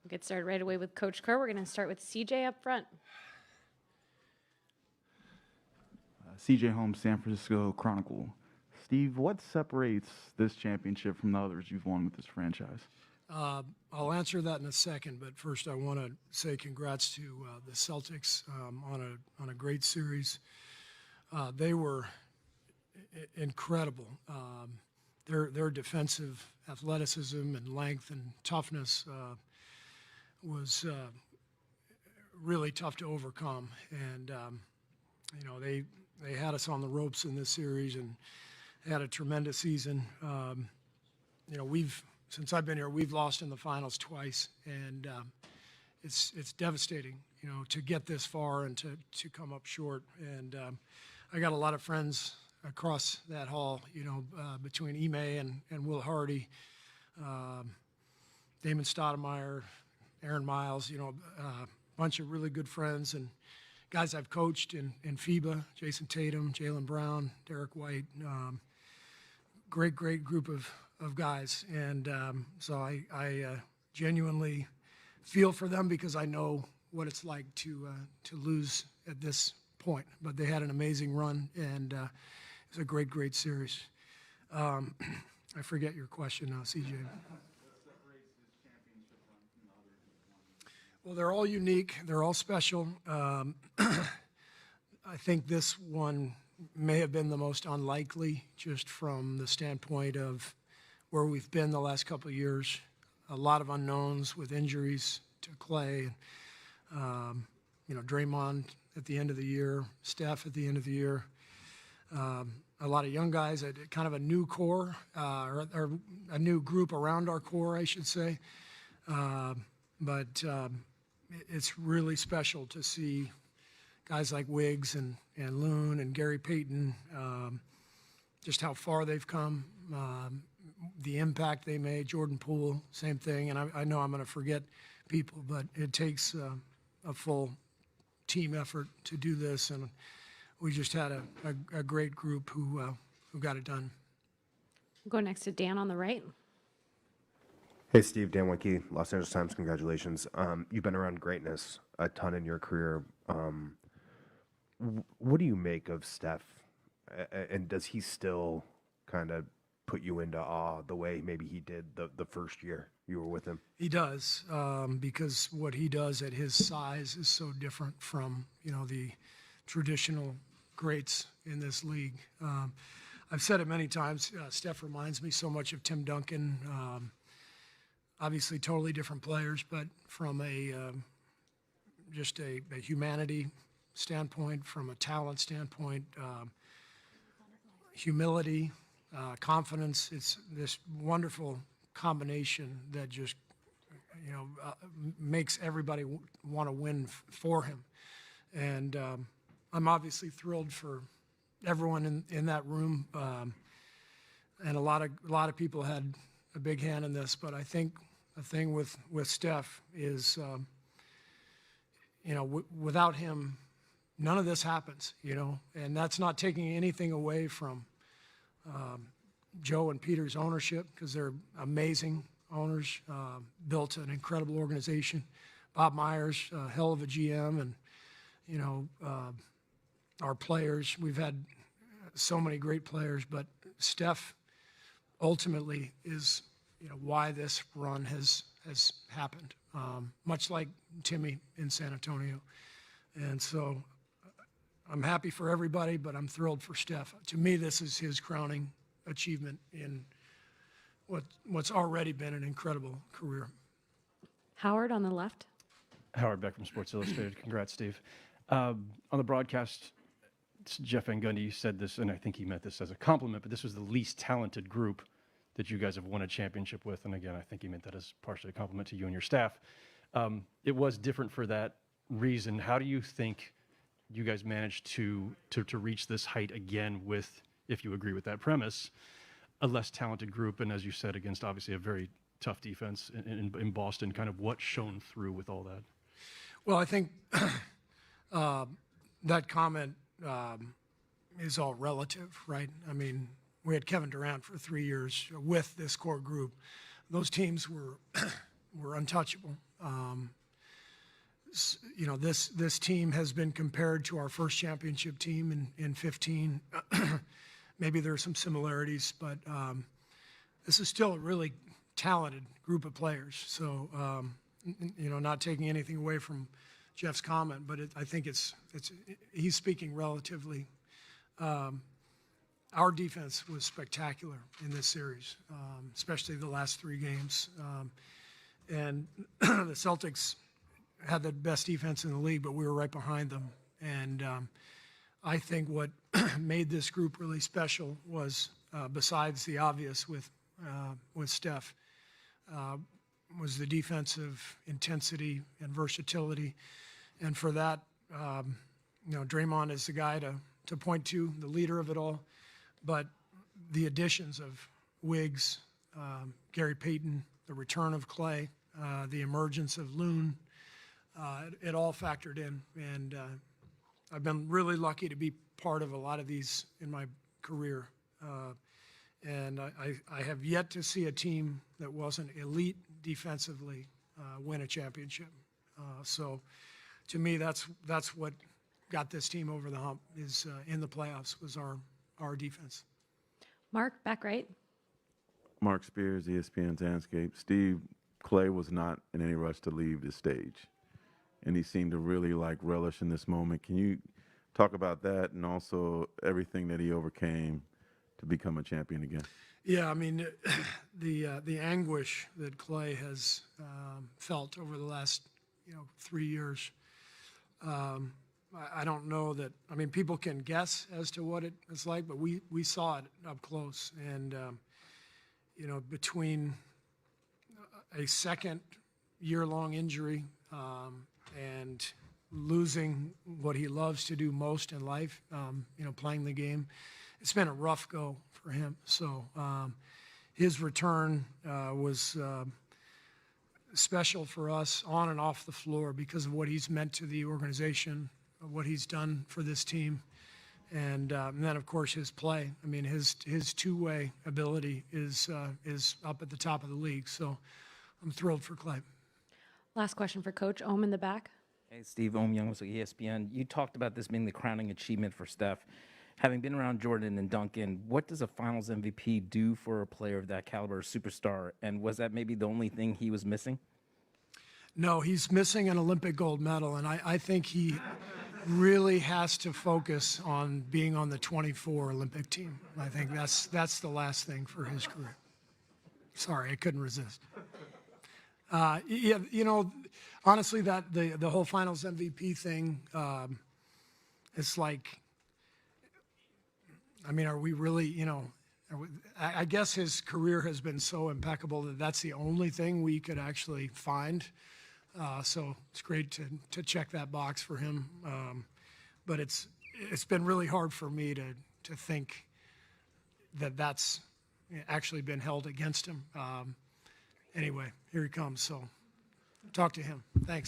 We'll get started right away with Coach Kerr. We're going to start with CJ up front. CJ Holmes, San Francisco Chronicle. Steve, what separates this championship from the others you've won with this franchise? I'll answer that in a second, but first I want to say congrats to the Celtics on a great series. They were incredible. Their defensive athleticism and length and toughness was really tough to overcome, and they had us on the ropes in this series and had a tremendous season. Since I've been here, we've lost in the finals twice, and it's devastating, to get this far and to come up short. And I got a lot of friends across that hall, between Ime and Will Hardy, Damon Stoudemire, Aaron Miles, a bunch of really good friends and guys I've coached in FIBA, Jason Tatum, Jaylen Brown, Derek White, great group of guys. And so I genuinely feel for them because I know what it's like to lose at this point. But they had an amazing run, and it was a great series. I forget your question now, CJ. Well, they're all unique. They're all special. I think this one may have been the most unlikely, just from the standpoint of where we've been the last couple of years. A lot of unknowns with injuries to Clay, Draymond at the end of the year, Steph at the end of the year. A lot of young guys, kind of a new core, or a new group around our core, I should say. But it's really special to see guys like Wiggs and Loon and Gary Payton, just how far they've come, the impact they made. Jordan Poole, same thing. And I know I'm going to forget people, but it takes a full team effort to do this. And we just had a great group who got it done. We'll go next to Dan on the right. Hey, Steve, Dan Winke, Los Angeles Times, congratulations. You've been around greatness a ton in your career. What do you make of Steph? And does he still kind of put you into awe the way maybe he did the first year you were with him? He does, because what he does at his size is so different from, the traditional greats in this league. I've said it many times, Steph reminds me so much of Tim Duncan. Obviously totally different players, but from just a humanity standpoint, from a talent standpoint, humility, confidence. It's this wonderful combination that just, makes everybody want to win for him. And I'm obviously thrilled for everyone in that room. And a lot of people had a big hand in this, but I think the thing with Steph is, without him, none of this happens, and that's not taking anything away from Joe and Peter's ownership, because they're amazing owners, built an incredible organization. Bob Myers, a hell of a GM, and, our players, we've had so many great players, but Steph ultimately is, why this run has happened, much like Timmy in San Antonio. And so I'm happy for everybody, but I'm thrilled for Steph. To me, this is his crowning achievement in what's already been an incredible career. Howard on the left. Howard Beck from Sports Illustrated. Congrats, Steve. On the broadcast, Jeff Van Gundy said this, and I think he meant this as a compliment, but this was the least talented group that you guys have won a championship with. And again, I think he meant that as partially a compliment to you and your staff. It was different for that reason. How do you think you guys managed to reach this height again with, if you agree with that premise, a less talented group, and as you said, against obviously a very tough defense in Boston, kind of what shone through with all that? Well, I think that comment is all relative, right? I mean, we had Kevin Durant for 3 years with this core group. Those teams were untouchable. You know, this team has been compared to our first championship team in 15. Maybe there are some similarities, but this is still a really talented group of players. So, you know, not taking anything away from Jeff's comment, but I think he's speaking relatively. Our defense was spectacular in this series, especially the last 3 games. And the Celtics had the best defense in the league, but we were right behind them. And I think what made this group really special was, besides the obvious with Steph, was the defensive intensity and versatility. And for that, you know, Draymond is the guy to point to, the leader of it all. But the additions of Wiggs, Gary Payton, the return of Clay, the emergence of Loon, it all factored in. And I've been really lucky to be part of a lot of these in my career. And I have yet to see a team that wasn't elite defensively win a championship. So to me, that's what got this team over the hump, is in the playoffs, was our defense. Mark, back right. Mark Spears, ESPN's Landscape. Steve, Clay was not in any rush to leave the stage, and he seemed to really relish in this moment. Can you talk about that, and also everything that he overcame to become a champion again? Yeah, I mean, the anguish that Clay has felt over the last 3 years. I don't know that. I mean, people can guess as to what it's like, but we saw it up close, and between a second year-long injury and losing what he loves to do most in life, playing the game, it's been a rough go for him. So his return was special for us on and off the floor because of what he's meant to the organization, what he's done for this team, and then of course his play. I mean, his two-way ability is up at the top of the league. So I'm thrilled for Clay. Last question for Coach Ohm in the back. Hey, Steve, Ohm Young with ESPN. You talked about this being the crowning achievement for Steph. Having been around Jordan and Duncan, what does a Finals MVP do for a player of that caliber, a superstar? And was that maybe the only thing he was missing? No, he's missing an Olympic gold medal, and I think he really has to focus on being on the 24 Olympic team. I think that's the last thing for his career. Sorry, I couldn't resist. Honestly, that the whole Finals MVP thing, it's like, I mean, are we really, I guess his career has been so impeccable that that's the only thing we could actually find. So it's great to check that box for him. But it's been really hard for me to think that that's actually been held against him. Anyway, here he comes. So talk to him. Thanks.